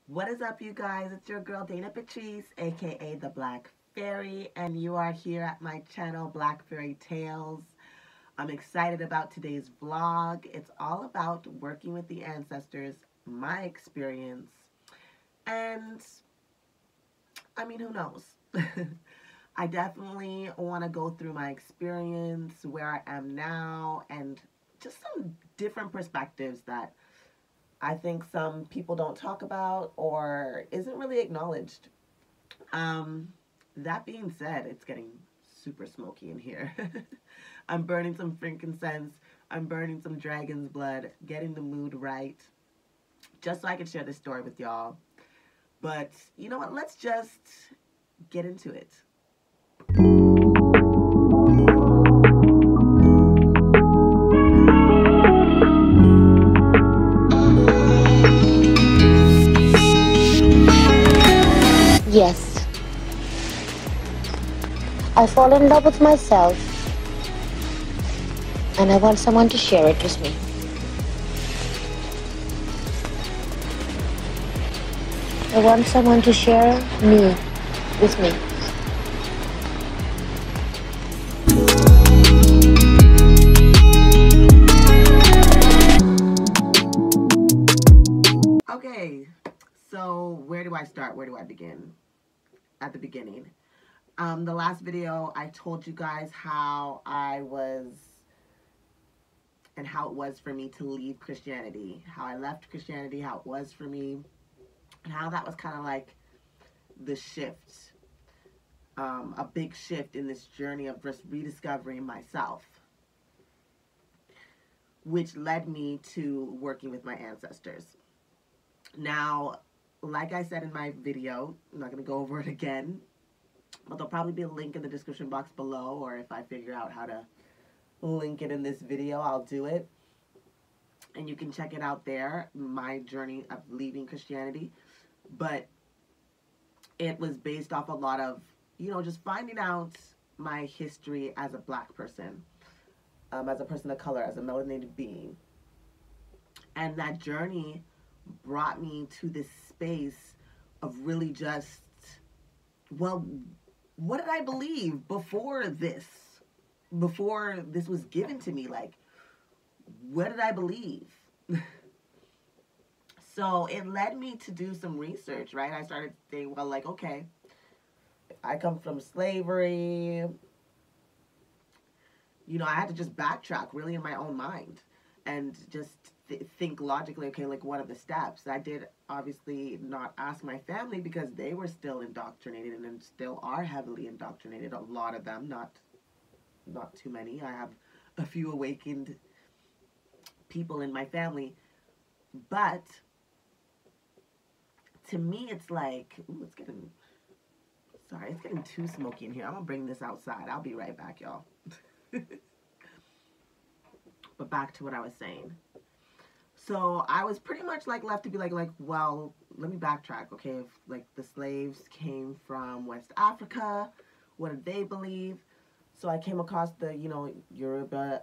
What is up, you guys? It's your girl Dayna Patreace, aka the Black Fairy, and you are here at my channel, Black Fairy Tales. I'm excited about today's vlog. It's all about working with the ancestors, my experience, and I mean, who knows? I definitely want to go through my experience, where I am now, and just some different perspectives that I think some people don't talk about or isn't really acknowledged. Um, that being said, it's getting super smoky in here. I'm burning some frankincense. I'm burning some dragon's blood, getting the mood right, just so I can share this story with y'all. But you know what? Let's just get into it. Yes, I fall in love with myself and I want someone to share it with me. I want someone to share me with me. Okay, so where do I start? Where do I begin? At the beginning. The last video, I told you guys how I was and how it was for me to leave Christianity, how I left Christianity, how it was for me, and how that was kind of like the shift, a big shift in this journey of just rediscovering myself, which led me to working with my ancestors. Now, like I said in my video, I'm not going to go over it again, but there'll probably be a link in the description box below, or if I figure out how to link it in this video, I'll do it. And you can check it out there, my journey of leaving Christianity. But it was based off a lot of, just finding out my history as a black person, as a person of color, as a melanated being. And that journey brought me to this space of really just, well, what did I believe before this? Before this was given to me? Like, what did I believe? So it led me to do some research, right? I started saying, well, like, okay, I come from slavery. I had to just backtrack really in my own mind and just think logically, okay, like, what are the steps? I did obviously not ask my family because they were still indoctrinated and still are heavily indoctrinated. A lot of them, not too many. I have a few awakened people in my family, but to me, it's like, ooh, it's getting too smoky in here. I'm gonna bring this outside. I'll be right back, y'all. But back to what I was saying. So I was pretty much like left to be like, well, let me backtrack. Okay, if like the slaves came from West Africa, what did they believe? So I came across the, Yoruba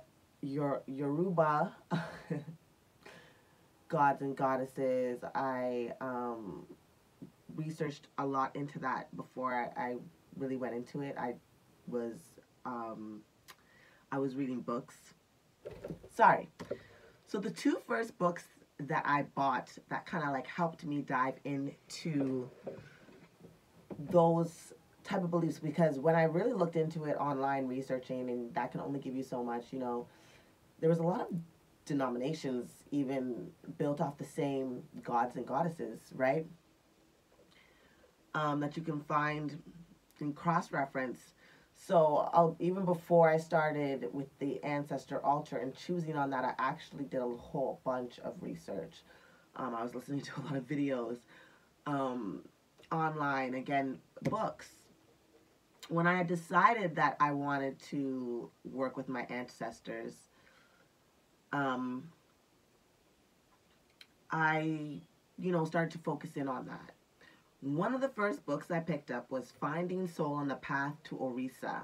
gods and goddesses. I researched a lot into that before I really went into it. I was reading books. Sorry. So the two first books that I bought that kind of like helped me dive into those type of beliefs, because when I really looked into it online researching, and that can only give you so much, there was a lot of denominations even built off the same gods and goddesses, right? That you can find and cross-reference. So even before I started with the ancestor altar and choosing on that, I actually did a whole bunch of research. I was listening to a lot of videos, online, again, books. When I had decided that I wanted to work with my ancestors, I, started to focus in on that. One of the first books I picked up was Finding Soul on the Path to Orisa.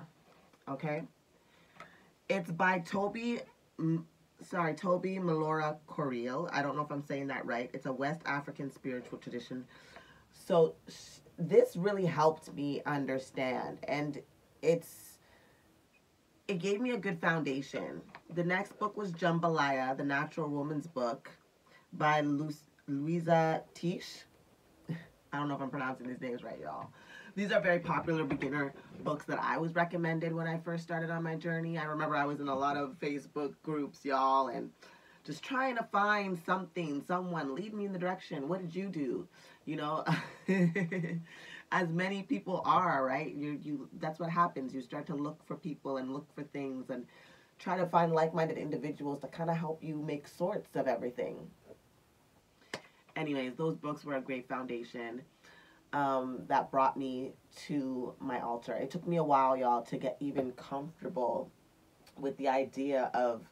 Okay? It's by Toby Toby Melora Correal. I don't know if I'm saying that right. It's a West African spiritual tradition. So this really helped me understand, and it gave me a good foundation. The next book was Jambalaya, The Natural Woman's Book by Louisa Tish. I don't know if I'm pronouncing these names right, y'all. These are very popular beginner books that I was recommended when I first started on my journey. I remember I was in a lot of Facebook groups, y'all, and just trying to find something, someone, lead me in the direction. What did you do? You know, as many people are, right? That's what happens. You start to look for people and look for things and try to find like-minded individuals to kind of help you make sorts of everything. Anyways, those books were a great foundation that brought me to my altar. It took me a while, y'all, to get even comfortable with the idea of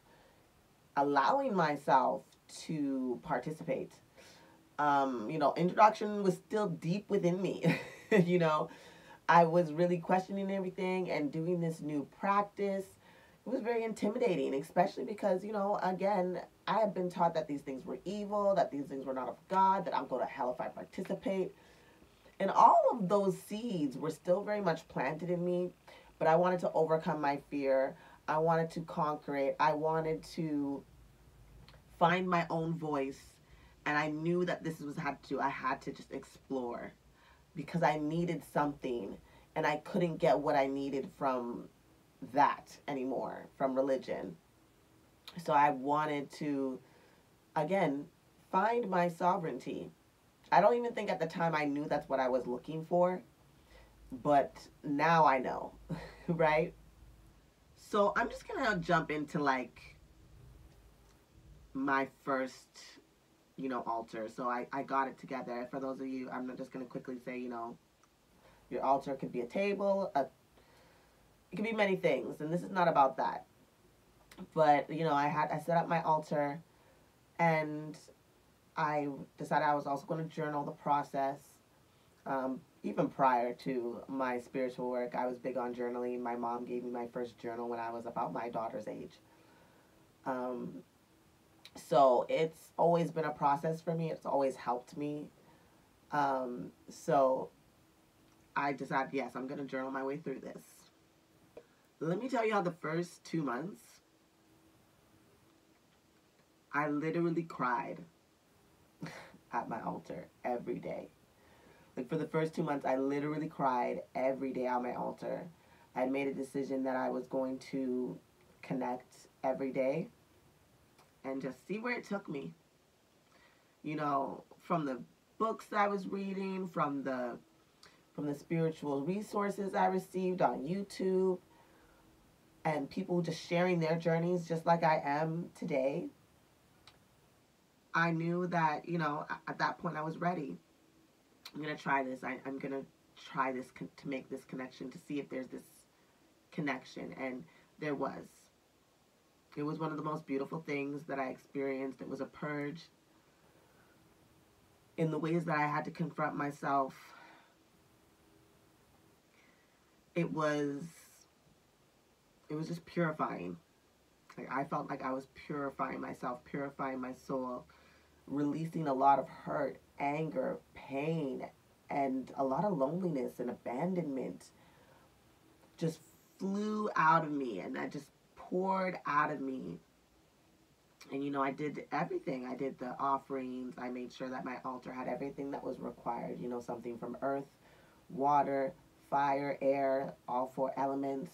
allowing myself to participate. Introduction was still deep within me. I was really questioning everything and doing this new practice. It was very intimidating, especially because, again, I had been taught that these things were evil, that these things were not of God, that I'm going to hell if I participate. And all of those seeds were still very much planted in me, but I wanted to overcome my fear. I wanted to conquer it. I wanted to find my own voice, and I knew that I had to just explore, because I needed something, and I couldn't get what I needed from that anymore, from religion. So I wanted to, again, find my sovereignty. I don't even think at the time I knew that's what I was looking for, but now I know, right? So I'm just gonna jump into my first, altar. So I got it together. For those of you, I'm just gonna quickly say, your altar could be a table, it could be many things, and this is not about that. But I set up my altar, and I decided I was also going to journal the process. Even prior to my spiritual work, I was big on journaling. My mom gave me my first journal when I was about my daughter's age. So it's always been a process for me. It's always helped me. So I decided, yes, I'm going to journal my way through this. Let me tell you how the first 2 months, I literally cried at my altar every day. For the first 2 months, I literally cried every day on my altar. I made a decision that I was going to connect every day and just see where it took me. From the books I was reading, from the spiritual resources I received on YouTube, and people just sharing their journeys just like I am today. I knew that, at that point I was ready. I'm going to try this. I'm going to try this to make this connection, to see if there's this connection. And there was. It was one of the most beautiful things that I experienced. It was a purge in the ways that I had to confront myself. It was just purifying. I felt like I was purifying myself, purifying my soul, releasing a lot of hurt, anger, pain, and a lot of loneliness and abandonment just flew out of me, and that just poured out of me. And I did everything. I did the offerings. I made sure that my altar had everything that was required, something from earth, water, fire, air, all 4 elements.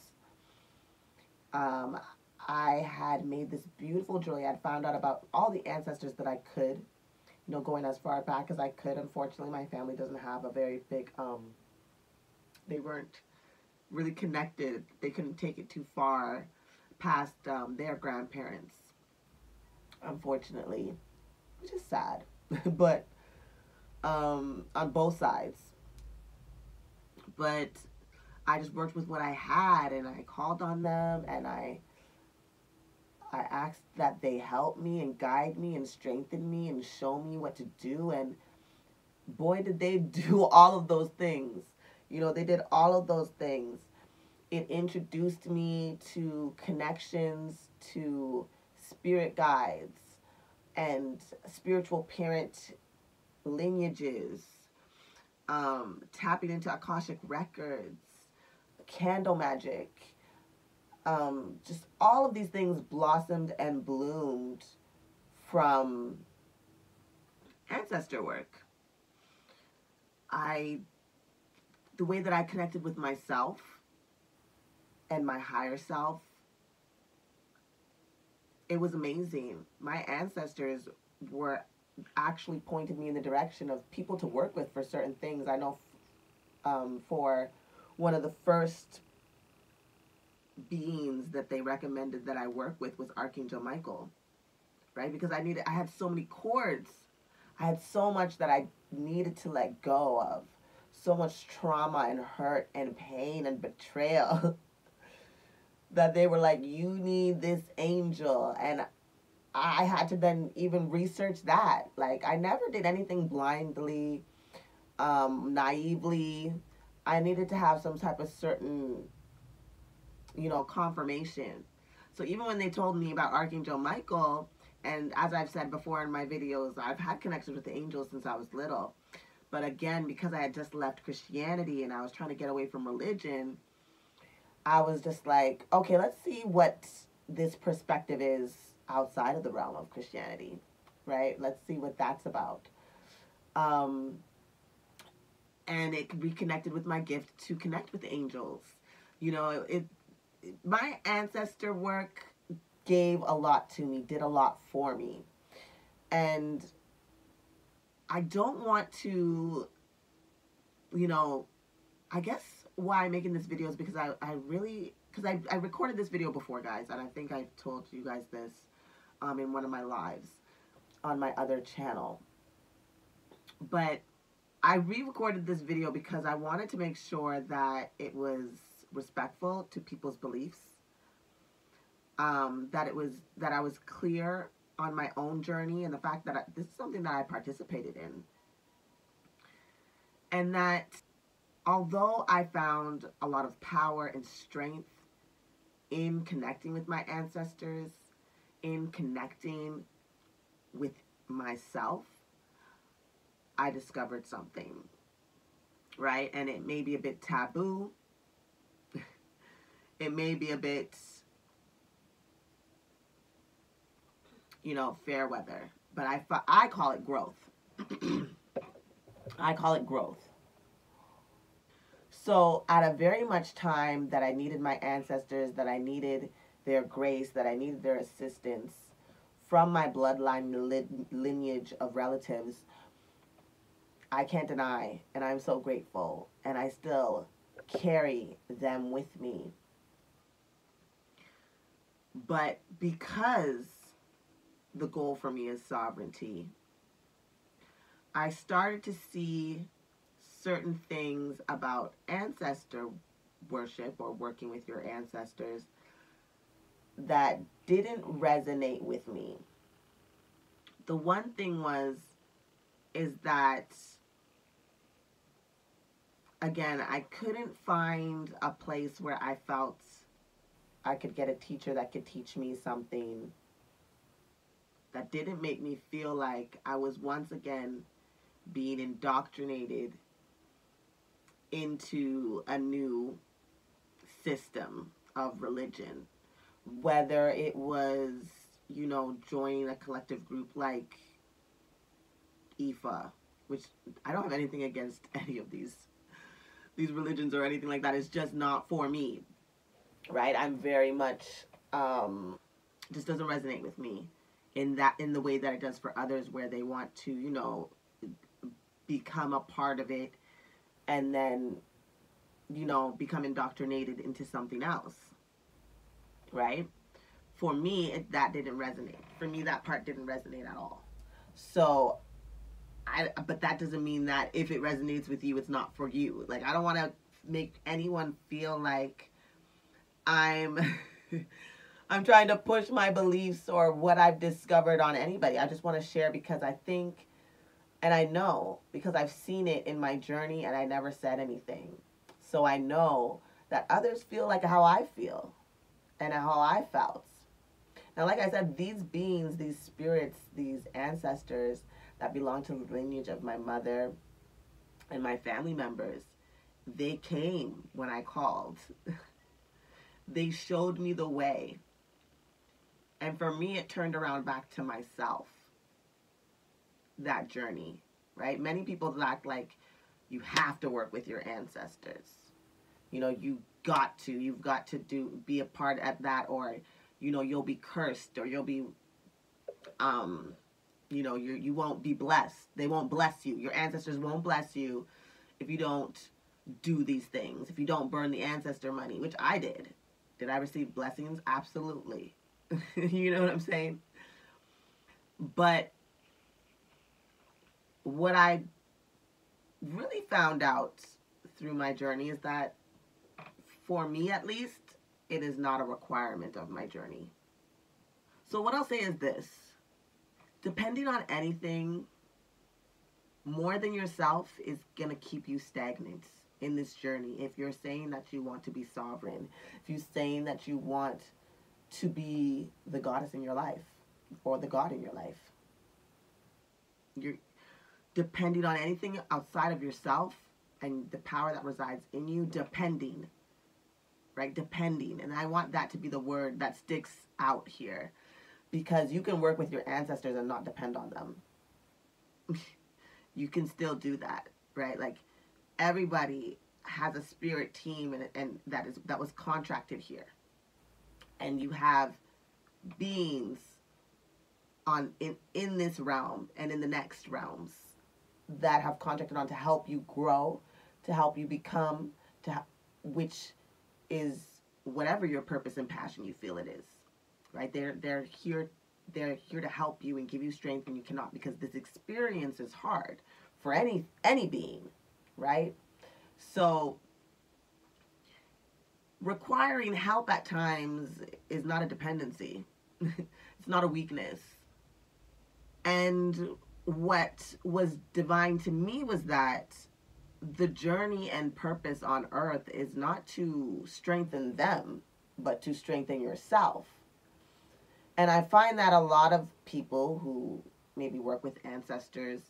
I had made this beautiful jewelry. I had found out about all the ancestors that I could, going as far back as I could. Unfortunately, my family doesn't have a very big, they weren't really connected. They couldn't take it too far past their grandparents, unfortunately, which is sad, but on both sides. But I just worked with what I had, and I called on them, and I asked that they help me and guide me and strengthen me and show me what to do. And boy, did they do all of those things. They did all of those things. It introduced me to connections, to spirit guides and spiritual parent lineages, tapping into Akashic records, candle magic, just all of these things blossomed and bloomed from ancestor work. The way that I connected with myself and my higher self, it was amazing. My ancestors were actually pointed me in the direction of people to work with for certain things. I know for one of the first beings that they recommended that I work with was Archangel Michael, right? Because I had so many cords. I had so much that I needed to let go of. So much trauma and hurt and pain and betrayal that they were like, you need this angel. And I had to then even research that. Like, I never did anything blindly, naively. I needed to have some type of certain, confirmation. So even when they told me about Archangel Michael, and as I've said before in my videos, I've had connections with the angels since I was little. But again, because I had just left Christianity and I was trying to get away from religion, I was just like, okay, let's see what this perspective is outside of the realm of Christianity, right? Let's see what that's about. And it reconnected with my gift to connect with the angels. My ancestor work gave a lot to me, did a lot for me. And I don't want to, I guess why I'm making this video is because I recorded this video before, guys, and I think I told you guys this in one of my lives on my other channel. But I re-recorded this video because I wanted to make sure that it was respectful to people's beliefs, that I was clear on my own journey and the fact that this is something that I participated in, and that although I found a lot of power and strength in connecting with my ancestors, in connecting with myself, I discovered something, right? And it may be a bit taboo. It may be a bit, fair weather, but I call it growth. I call it growth. So at a very much time that I needed my ancestors, that I needed their grace, that I needed their assistance from my bloodline lineage of relatives, I can't deny, and I'm so grateful, and I still carry them with me. But because the goal for me is sovereignty, I started to see certain things about ancestor worship or working with your ancestors that didn't resonate with me. The one thing is that, again, I couldn't find a place where I felt I could get a teacher that could teach me something that didn't make me feel like I was once again being indoctrinated into a new system of religion. Whether it was, joining a collective group like IFA, which I don't have anything against any of these religions or anything like that. It's just not for me, right? I'm very much, just doesn't resonate with me in the way that it does for others, where they want to, become a part of it and then, become indoctrinated into something else, right? For me, that didn't resonate. For me, that part didn't resonate at all. So, but that doesn't mean that if it resonates with you, it's not for you. Like, I don't want to make anyone feel like I'm trying to push my beliefs or what I've discovered on anybody. I just want to share because I think, and I know, because I've seen it in my journey and I never said anything. So I know that others feel like how I feel and how I felt. And like I said, these beings, these spirits, these ancestors that belong to the lineage of my mother and my family members, they came when I called. They showed me the way. And for me, it turned around back to myself, that journey, right? Many people act like you have to work with your ancestors. You know, you've got to be a part of that, or, you know, you'll be cursed, or you'll be, you know, you won't be blessed. They won't bless you. Your ancestors won't bless you if you don't do these things, if you don't burn the ancestor money, which I did. Did I receive blessings? Absolutely. You know what I'm saying? But what I really found out through my journey is that, for me at least, it is not a requirement of my journey. So what I'll say is this: depending on anything more than yourself is going to keep you stagnant in this journey. If you're saying that you want to be sovereign, if you're saying that you want to be the goddess in your life or the god in your life, you're depending on anything outside of yourself and the power that resides in you, depending, right? Depending. And I want that to be the word that sticks out here, because you can work with your ancestors and not depend on them. You can still do that, right? Like, everybody has a spirit team and that was contracted here. And you have beings in this realm and in the next realms that have contracted on to help you grow, to help you become, which is whatever your purpose and passion you feel it is, right? They're here to help you and give you strength when you cannot, because this experience is hard for any being, right? So requiring help at times is not a dependency. It's not a weakness. And what was divine to me was that the journey and purpose on earth is not to strengthen them, but to strengthen yourself. And I find that a lot of people who maybe work with ancestors,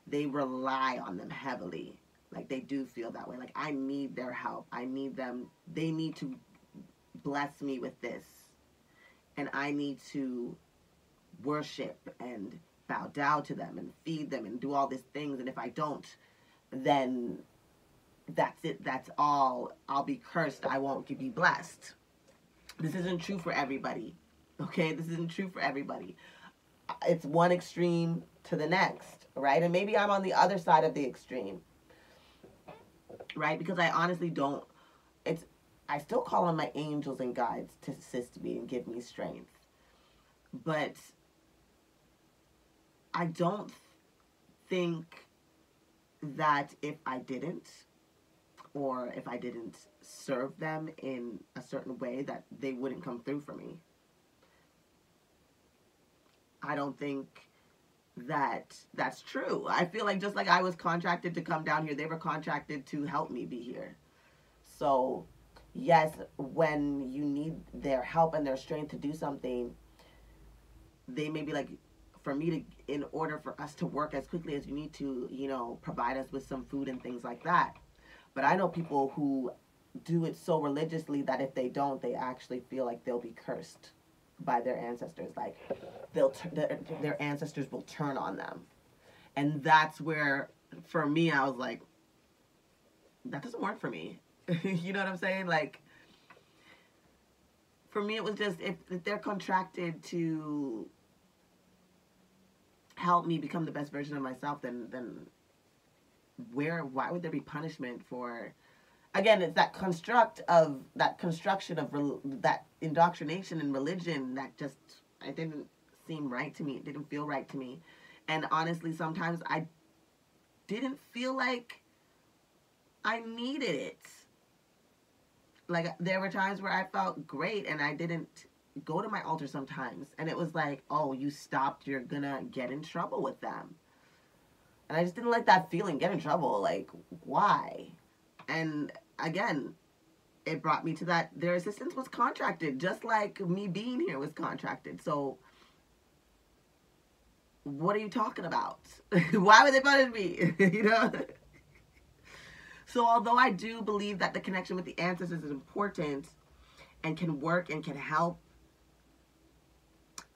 they rely on them heavily. Like, they do feel that way. Like, I need their help. I need them. They need to bless me with this. And I need to worship and bow down to them and feed them and do all these things. And if I don't, then that's it. That's all. I'll be cursed. I won't be blessed. This isn't true for everybody. Okay? This isn't true for everybody. It's one extreme to the next, right? And maybe I'm on the other side of the extreme, right? Because I honestly don't, I still call on my angels and guides to assist me and give me strength. But I don't think that if I didn't, or if I didn't serve them in a certain way, that they wouldn't come through for me. I don't think that that's true. I feel like just like I was contracted to come down here, they were contracted to help me be here. So, yes, when you need their help and their strength to do something, they may be like, for me to, in order for us to work as quickly as you need to, you know, provide us with some food and things like that. But I know people who do it so religiously that if they don't, they actually feel like they'll be cursed by their ancestors. Like, their ancestors will turn on them. And that's where, for me, I was like, that doesn't work for me. You know what I'm saying? Like, for me, it was just, if they're contracted to help me become the best version of myself, then why would there be punishment for? Again, it's that construction of that indoctrination in religion that just, it didn't seem right to me. It didn't feel right to me. And honestly, sometimes I didn't feel like I needed it. Like, there were times where I felt great and I didn't go to my altar sometimes. And it was like, oh, you stopped, you're gonna get in trouble with them. And I just didn't like that feeling, get in trouble. Like, why? And again, it brought me to that their assistance was contracted, just like me being here was contracted. So what are you talking about? Why would they punish me? You know? So although I do believe that the connection with the ancestors is important and can work and can help,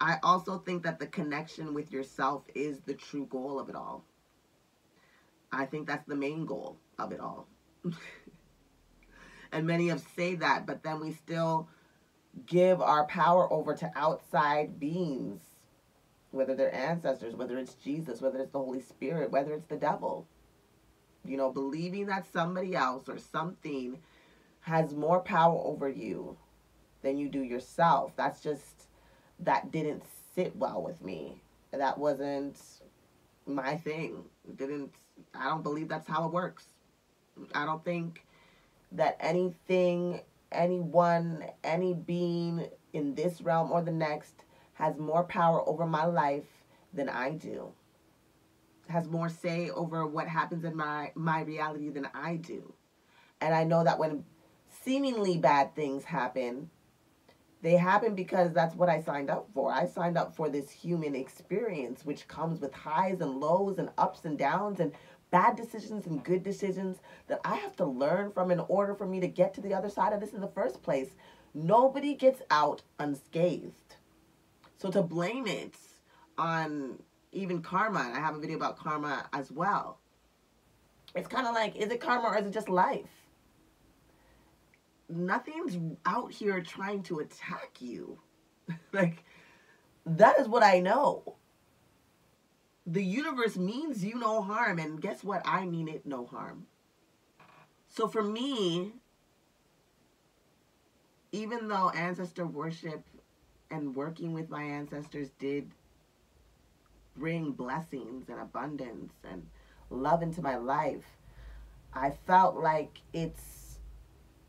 I also think that the connection with yourself is the true goal of it all. I think that's the main goal of it all. And many have say that, but then we still give our power over to outside beings, whether they're ancestors, whether it's Jesus, whether it's the Holy Spirit, whether it's the devil. You know, believing that somebody else or something has more power over you than you do yourself. That didn't sit well with me. That wasn't my thing. I don't believe that's how it works. I don't think that anything, anyone, any being in this realm or the next has more power over my life than I do. Has more say over what happens in my reality than I do. And I know that when seemingly bad things happen, they happen because that's what I signed up for. I signed up for this human experience, which comes with highs and lows and ups and downs and bad decisions and good decisions that I have to learn from in order for me to get to the other side of this in the first place. Nobody gets out unscathed. So to blame it on even karma, and I have a video about karma as well, it's kind of like, is it karma or is it just life? Nothing's out here trying to attack you. Like, that is what I know. The universe means you no harm, and guess what? I mean it no harm. So for me, even though ancestor worship and working with my ancestors did bring blessings and abundance and love into my life, I felt like its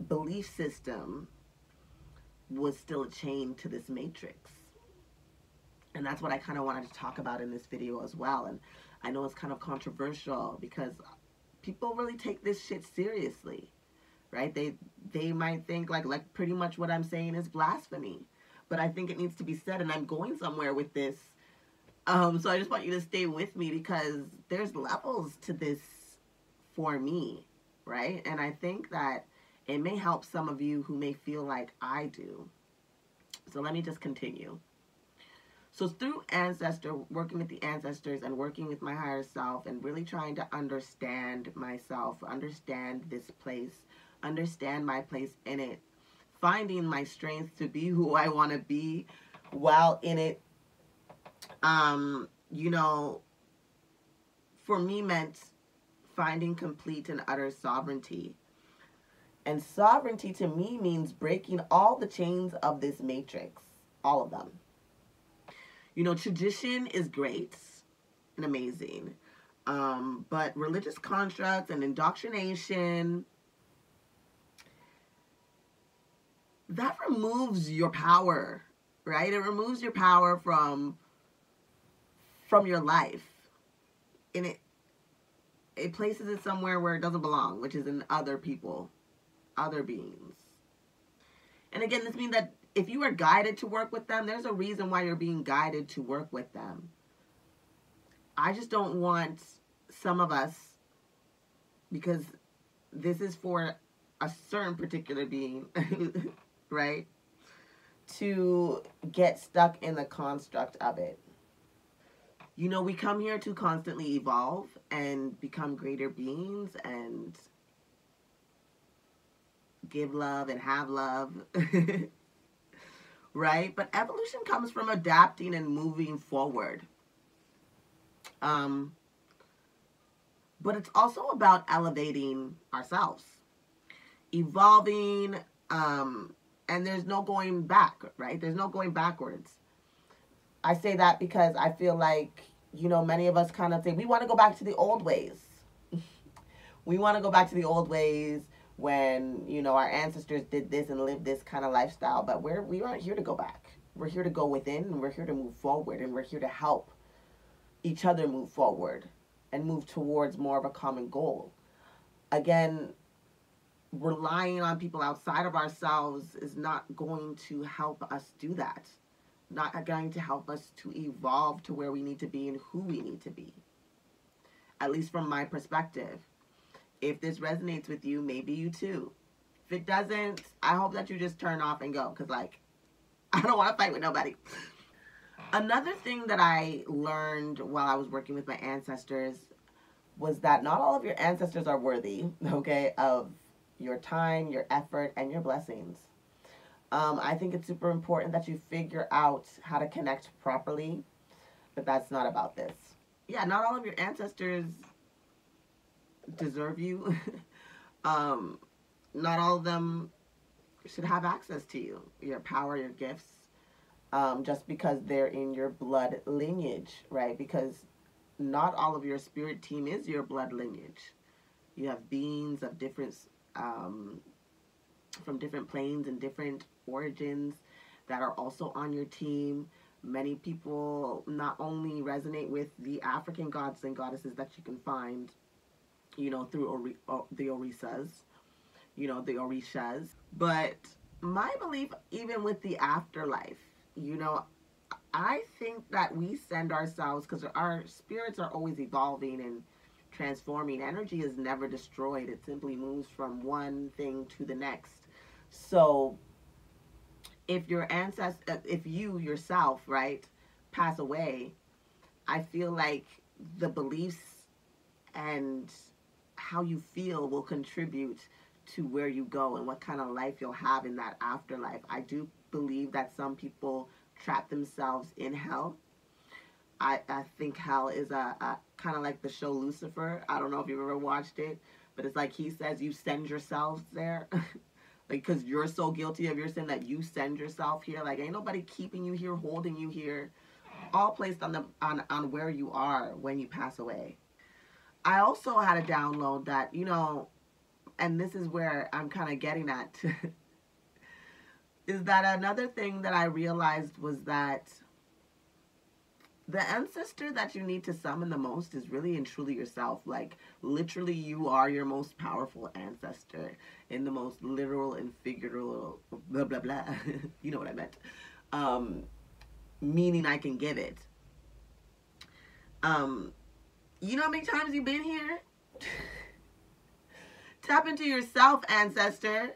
belief system was still a chain to this matrix. And that's what I kind of wanted to talk about in this video as well. And I know it's kind of controversial because people really take this shit seriously, right? They might think like pretty much what I'm saying is blasphemy, but I think it needs to be said, and I'm going somewhere with this. So I just want you to stay with me because there's levels to this for me, right? And I think that it may help some of you who may feel like I do. So let me just continue. So through working with the ancestors and working with my higher self and really trying to understand myself, understand this place, understand my place in it, finding my strength to be who I want to be while in it, you know, for me meant finding complete and utter sovereignty. And sovereignty to me means breaking all the chains of this matrix, all of them. You know, tradition is great and amazing, but religious constructs and indoctrination, that removes your power, right? It removes your power from your life, and it places it somewhere where it doesn't belong, which is in other people, other beings. And again, this means that if you are guided to work with them, there's a reason why you're being guided to work with them. I just don't want some of us, because this is for a certain particular being, right, to get stuck in the construct of it. You know, we come here to constantly evolve and become greater beings and give love and have love. Right? But evolution comes from adapting and moving forward. But it's also about elevating ourselves, evolving, and there's no going back, right? There's no going backwards. I say that because I feel like, you know, many of us kind of think we want to go back to the old ways. We want to go back to the old ways when, you know, our ancestors did this and lived this kind of lifestyle, but we aren't here to go back. We're here to go within, and we're here to move forward, and we're here to help each other move forward and move towards more of a common goal. Again, relying on people outside of ourselves is not going to help us do that. Not going to help us to evolve to where we need to be and who we need to be. At least from my perspective. If this resonates with you, maybe you too. If it doesn't, I hope that you just turn off and go. Because, like, I don't want to fight with nobody. Another thing that I learned while I was working with my ancestors was that not all of your ancestors are worthy, okay, of your time, your effort, and your blessings. I think it's super important that you figure out how to connect properly, but that's not about this. Yeah, not all of your ancestors deserve you. Not all of them should have access to you, your power, your gifts, just because they're in your blood lineage, right? Because not all of your spirit team is your blood lineage. You have beings of different, from different planes and different origins that are also on your team. Many people not only resonate with the African gods and goddesses that you can find, you know, through the Orishas, you know, the Orishas, but my belief, even with the afterlife, you know, I think that we send ourselves, because our spirits are always evolving and transforming. Energy is never destroyed. It simply moves from one thing to the next. So if your ancestor, if you yourself, right, pass away, I feel like the beliefs and how you feel will contribute to where you go and what kind of life you'll have in that afterlife. I do believe that some people trap themselves in hell. I think hell is a kind of like the show Lucifer. I don't know if you've ever watched it, but it's like he says you send yourselves there. Like, because you're so guilty of your sin that you send yourself here. Like, ain't nobody keeping you here, holding you here. All placed on on where you are when you pass away. I also had a download that, you know, and this is where I'm kind of getting at, is that another thing that I realized was that the ancestor that you need to summon the most is really and truly yourself. Like, literally, you are your most powerful ancestor in the most literal and figurative, blah, blah, blah. You know what I meant. Meaning I can give it. You know how many times you've been here? Tap into yourself, ancestor.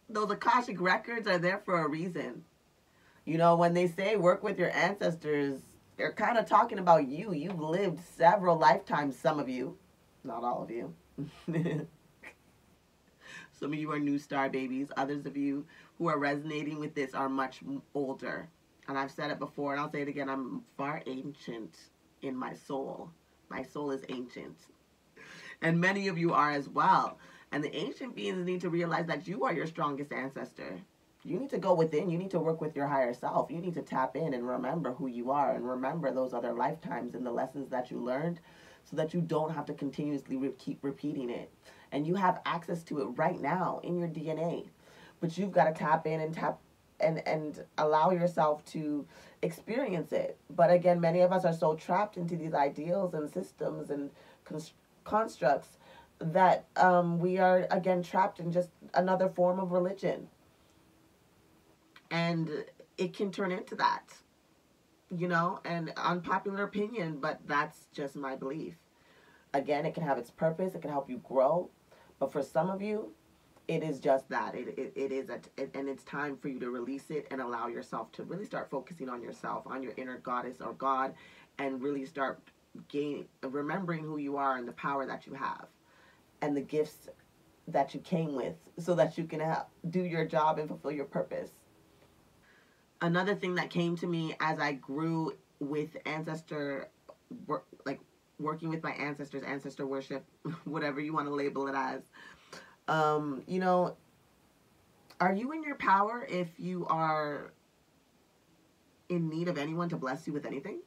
Those Akashic records are there for a reason. You know, when they say work with your ancestors, they're kind of talking about you. You've lived several lifetimes, some of you. Not all of you. Some of you are new star babies. Others of you who are resonating with this are much older. And I've said it before, and I'll say it again. I'm far ancient in my soul. My soul is ancient. And many of you are as well. And the ancient beings need to realize that you are your strongest ancestor. You need to go within. You need to work with your higher self. You need to tap in and remember who you are and remember those other lifetimes and the lessons that you learned so that you don't have to continuously keep repeating it. And you have access to it right now in your DNA. But you've got to tap in and allow yourself to experience it. But again, many of us are so trapped into these ideals and systems and constructs that we are, again, trapped in just another form of religion. And it can turn into that, you know, and unpopular opinion, but that's just my belief. Again, it can have its purpose. It can help you grow. But for some of you, it is just that. It is, and it's time for you to release it and allow yourself to really start focusing on yourself, on your inner goddess or God, and really start remembering who you are and the power that you have and the gifts that you came with so that you can do your job and fulfill your purpose. Another thing that came to me as I grew with ancestor work, like working with my ancestors, ancestor worship, whatever you want to label it as, you know, are you in your power if you are in need of anyone to bless you with anything?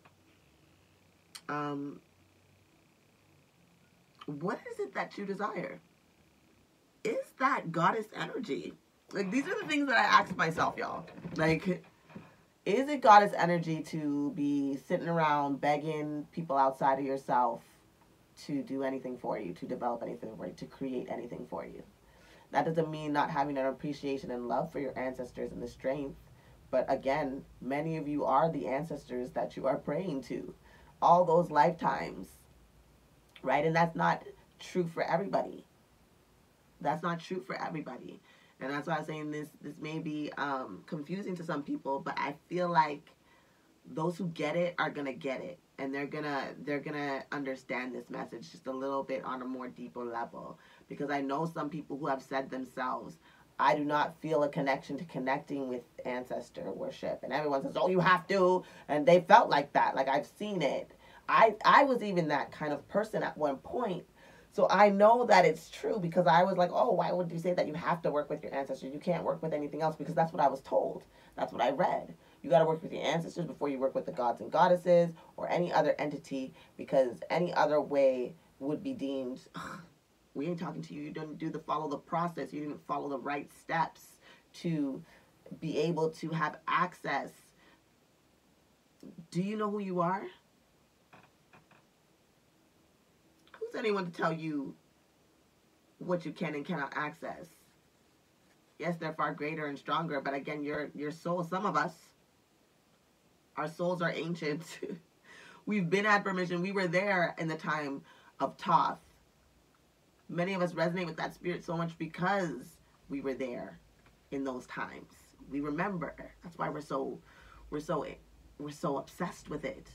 What is it that you desire? Is that goddess energy? Like, these are the things that I ask myself, y'all. Like, is it goddess energy to be sitting around begging people outside of yourself to do anything for you, to develop anything for you, to create anything for you? That doesn't mean not having an appreciation and love for your ancestors and the strength. But again, many of you are the ancestors that you are praying to. All those lifetimes, right? And that's not true for everybody. That's not true for everybody. And that's why I'm saying this may be confusing to some people, but I feel like those who get it are gonna get it, and they're gonna understand this message just a little bit on a more deeper level. Because I know some people who have said themselves, I do not feel a connection to connecting with ancestor worship, and everyone says, oh, you have to, and they felt like that. Like, I've seen it. I was even that kind of person at one point. So I know that it's true, because I was like, oh, why would you say that you have to work with your ancestors? You can't work with anything else, because that's what I was told. That's what I read. You got to work with your ancestors before you work with the gods and goddesses or any other entity, because any other way would be deemed, we ain't talking to you. You didn't follow the process. You didn't follow the right steps to be able to have access. Do you know who you are? Who's anyone to tell you what you can and cannot access? Yes, they're far greater and stronger, but again, your soul, some of us, our souls are ancient. We've been at permission. We were there in the time of Thoth. Many of us resonate with that spirit so much because we were there in those times. We remember. That's why we're so obsessed with it.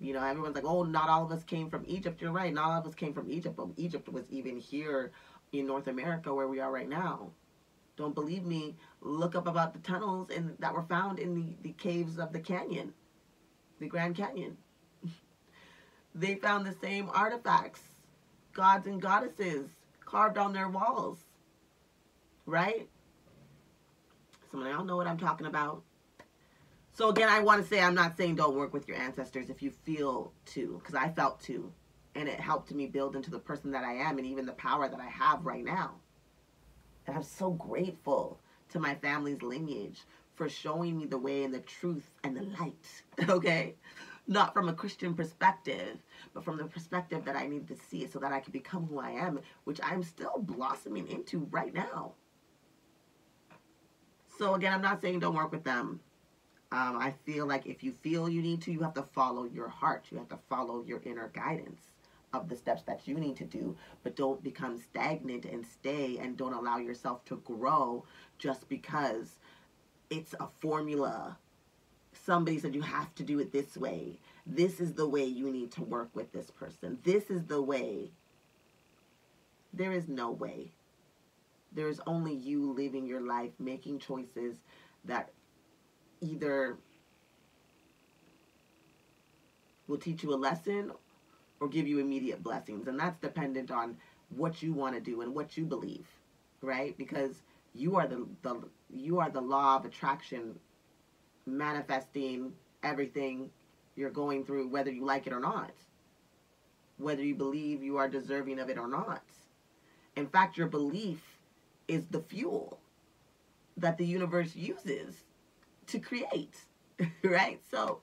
You know, everyone's like, oh, not all of us came from Egypt. You're right. Not all of us came from Egypt, but Egypt was even here in North America where we are right now. Don't believe me? Look up about the tunnels that were found in the caves of the canyon, the Grand Canyon. They found the same artifacts, gods and goddesses carved on their walls, right? Some of y'all know what I'm talking about. So again, I want to say, I'm not saying don't work with your ancestors if you feel to, because I felt to, and it helped me build into the person that I am and even the power that I have right now. And I'm so grateful to my family's lineage for showing me the way and the truth and the light, okay? Not from a Christian perspective, but from the perspective that I need to see it so that I can become who I am, which I'm still blossoming into right now. So again, I'm not saying don't work with them. I feel like if you feel you need to, you have to follow your heart. You have to follow your inner guidance of the steps that you need to do, but don't become stagnant and stay, and don't allow yourself to grow just because it's a formula. Somebody said you have to do it this way. This is the way you need to work with this person. This is the way. There is no way. There is only you living your life, making choices that either will teach you a lesson or give you immediate blessings. And that's dependent on what you want to do and what you believe, right? Because you are the law of attraction, manifesting everything you're going through, whether you like it or not, whether you believe you are deserving of it or not. In fact, your belief is the fuel that the universe uses to create, right? So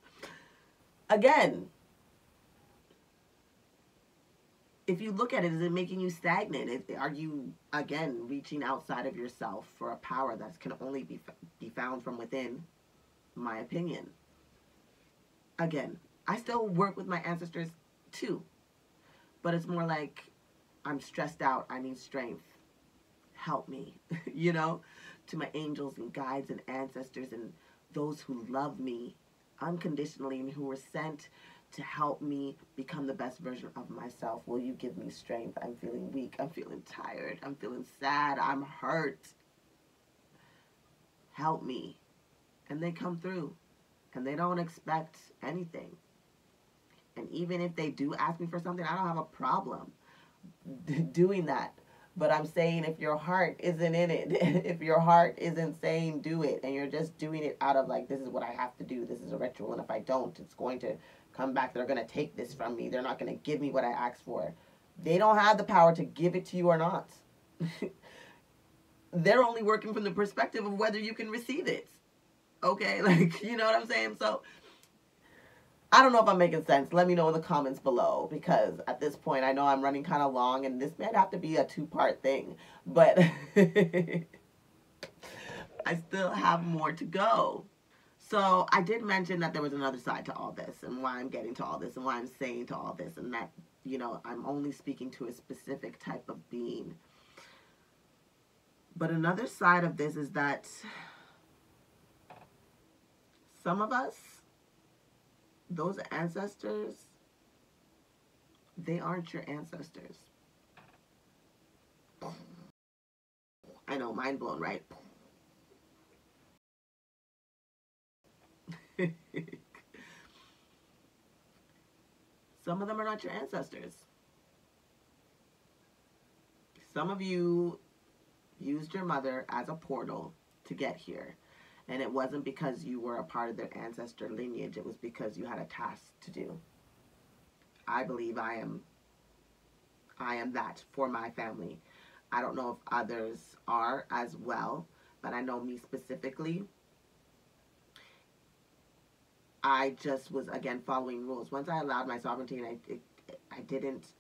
again, if you look at it, is it making you stagnant? Are you, again, reaching outside of yourself for a power that can only be found from within? My opinion. Again, I still work with my ancestors too, but it's more like, I'm stressed out, I need strength, help me, you know, to my angels and guides and ancestors and those who love me unconditionally and who were sent to help me become the best version of myself. Will you give me strength? I'm feeling weak, I'm feeling tired, I'm feeling sad, I'm hurt. Help me. And they come through, and they don't expect anything. And even if they do ask me for something, I don't have a problem doing that. But I'm saying, if your heart isn't in it, if your heart isn't saying do it, and you're just doing it out of like, this is what I have to do, this is a ritual, and if I don't, it's going to come back, they're going to take this from me, they're not going to give me what I asked for. They don't have the power to give it to you or not. They're only working from the perspective of whether you can receive it. Okay, like, you know what I'm saying? So I don't know if I'm making sense. Let me know in the comments below, because at this point I know I'm running kind of long and this might have to be a 2-part thing. But I still have more to go. So I did mention that there was another side to all this, and why I'm getting to all this, and why I'm saying to all this, and that, you know, I'm only speaking to a specific type of being. But another side of this is that some of us, those ancestors, they aren't your ancestors. I know, mind blown, right? Some of them are not your ancestors. Some of you used your mother as a portal to get here. And it wasn't because you were a part of their ancestor lineage. It was because you had a task to do. I believe I am that for my family. I don't know if others are as well, but I know me specifically. I just was, again, following rules. Once I allowed my sovereignty, and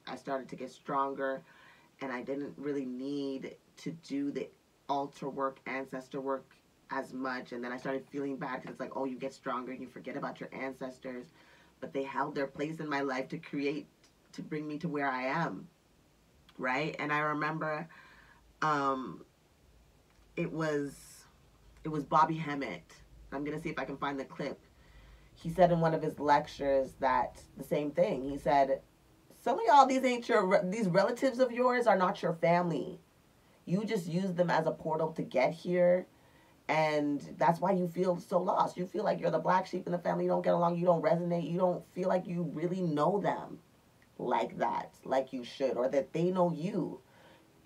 I started to get stronger, and I didn't really need to do the altar work, ancestor work as much. And then I started feeling bad because it's like, oh, you get stronger and you forget about your ancestors. But they held their place in my life to bring me to where I am, right? And I remember it was Bobby Hemmett. I'm going to see if I can find the clip. He said in one of his lectures that the same thing. He said, some of y'all, these relatives of yours are not your family. You just use them as a portal to get here. And that's why you feel so lost. You feel like you're the black sheep in the family. You don't get along. You don't resonate. You don't feel like you really know them like that, like you should, or that they know you.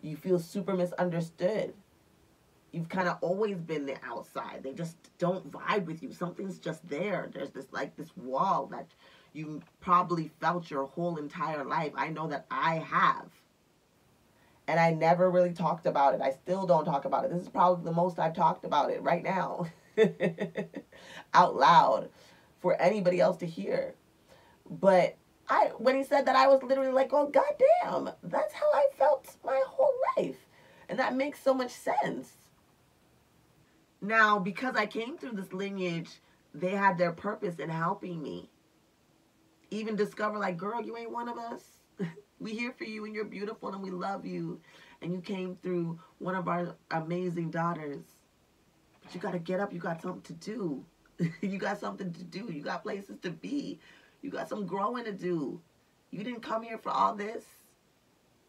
You feel super misunderstood. You've kind of always been the outside. They just don't vibe with you. Something's just there. There's this wall that you probably felt your whole entire life. I know that I have. And I never really talked about it. I still don't talk about it. This is probably the most I've talked about it right now. Out loud for anybody else to hear. But when he said that, I was literally like, oh, goddamn. That's how I felt my whole life. And that makes so much sense. Now, because I came through this lineage, they had their purpose in helping me. Even discover, like, girl, you ain't one of us. We here for you, and you're beautiful, and we love you. And you came through one of our amazing daughters. But you got to get up. You got something to do. You got something to do. You got places to be. You got some growing to do. You didn't come here for all this.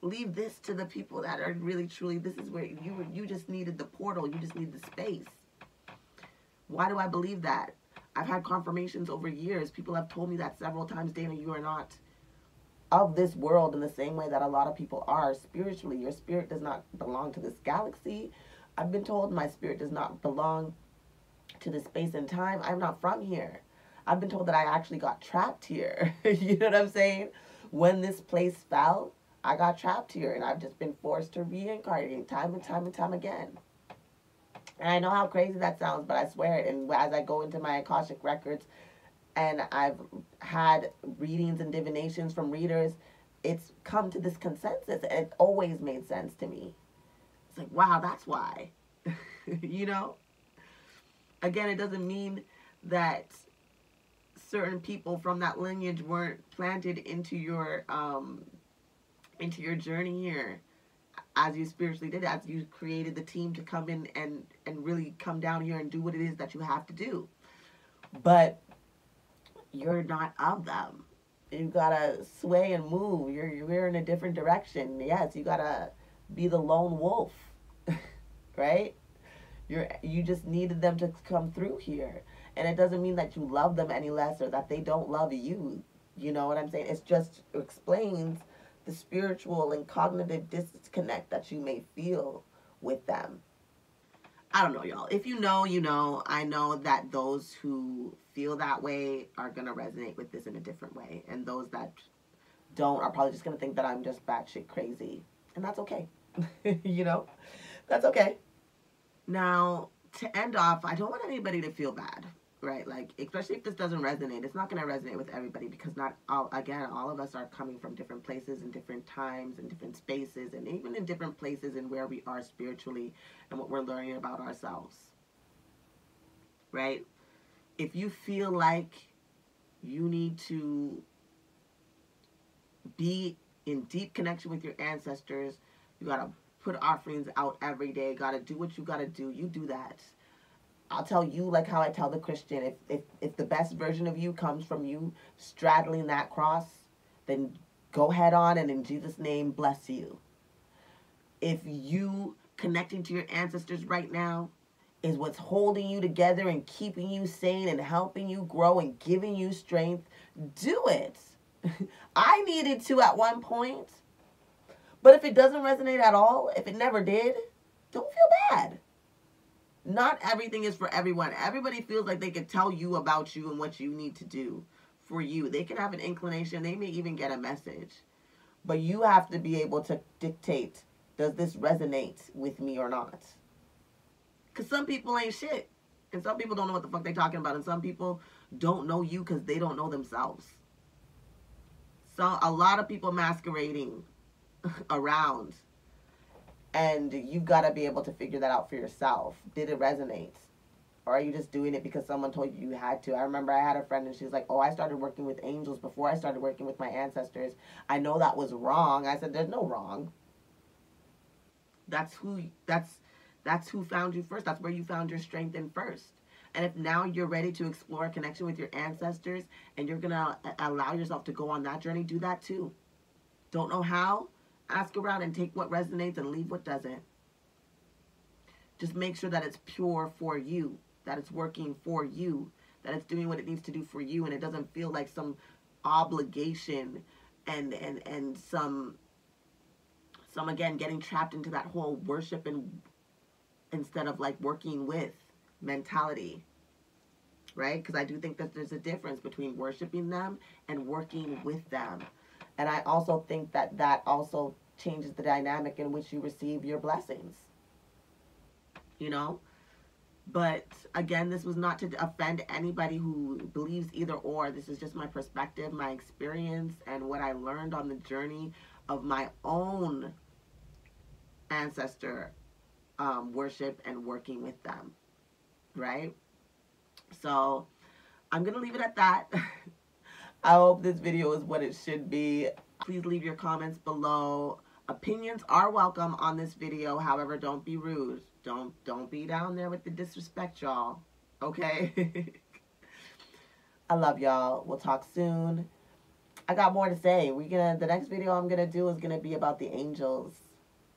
Leave this to the people that are really, truly, this is where you just needed the portal. You just need the space. Why do I believe that? I've had confirmations over years. People have told me that several times. Dayna, you are not of this world in the same way that a lot of people are spiritually. Your spirit does not belong to this galaxy. I've been told my spirit does not belong to this space and time. I'm not from here. I've been told that I actually got trapped here. You know what I'm saying? When this place fell, I got trapped here, and I've just been forced to reincarnate time and time and time again. And I know how crazy that sounds, but I swear it. And as I go into my Akashic records, and I've had readings and divinations from readers, it's come to this consensus, and it always made sense to me. It's like, wow, that's why. You know? Again, it doesn't mean that certain people from that lineage weren't planted into your journey here, as you spiritually did, as you created the team to come in and really come down here and do what it is that you have to do. But you're not of them. You gotta sway and move. You're in a different direction. Yes, you gotta be the lone wolf, right? You just needed them to come through here. And it doesn't mean that you love them any less or that they don't love you. You know what I'm saying? It just explains the spiritual and cognitive disconnect that you may feel with them. I don't know, y'all. If you know, you know. I know that those who feel that way are going to resonate with this in a different way. And those that don't are probably just going to think that I'm just batshit crazy. And that's okay. You know? That's okay. Now, to end off, I don't want anybody to feel bad, right? Like, especially if this doesn't resonate, it's not going to resonate with everybody, because not all, again, all of us are coming from different places and different times and different spaces, and even in different places in where we are spiritually and what we're learning about ourselves, right? If you feel like you need to be in deep connection with your ancestors, you got to put offerings out every day, got to do what you got to do, you do that. I'll tell you, like how I tell the Christian, if the best version of you comes from you straddling that cross, then go head on, and in Jesus' name, bless you. If you connecting to your ancestors right now is what's holding you together and keeping you sane and helping you grow and giving you strength, do it. I needed to at one point. But if it doesn't resonate at all, if it never did, don't feel bad. Not everything is for everyone. Everybody feels like they can tell you about you and what you need to do for you. They can have an inclination. They may even get a message. But you have to be able to dictate, does this resonate with me or not? Because some people ain't shit. And some people don't know what the fuck they're talking about. And some people don't know you because they don't know themselves. So a lot of people masquerading around. And you've got to be able to figure that out for yourself. Did it resonate? Or are you just doing it because someone told you you had to? I remember I had a friend and she was like, oh, I started working with angels before I started working with my ancestors. I know that was wrong. I said, there's no wrong. That's who found you first. That's where you found your strength in first. And if now you're ready to explore a connection with your ancestors and you're going to allow yourself to go on that journey, do that too. Don't know how? Ask around and take what resonates and leave what doesn't. Just make sure that it's pure for you, that it's working for you, that it's doing what it needs to do for you, and it doesn't feel like some obligation and some again, getting trapped into that whole worship and instead of like working with mentality, right? Because I do think that there's a difference between worshiping them and working with them. And I also think that that also changes the dynamic in which you receive your blessings. You know? But again, this was not to offend anybody who believes either or. This is just my perspective, my experience, and what I learned on the journey of my own ancestor worship and working with them. Right? So I'm going to leave it at that. I hope this video is what it should be. Please leave your comments below. Opinions are welcome on this video. However, don't be rude. Don't be down there with the disrespect, y'all. Okay? I love y'all. We'll talk soon. I got more to say. The next video I'm gonna do is gonna be about the angels,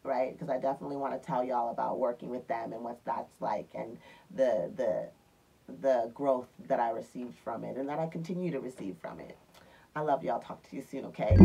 right? Because I definitely want to tell y'all about working with them and what that's like, and the growth that I received from it and that I continue to receive from it. I love y'all. Talk to you soon, okay?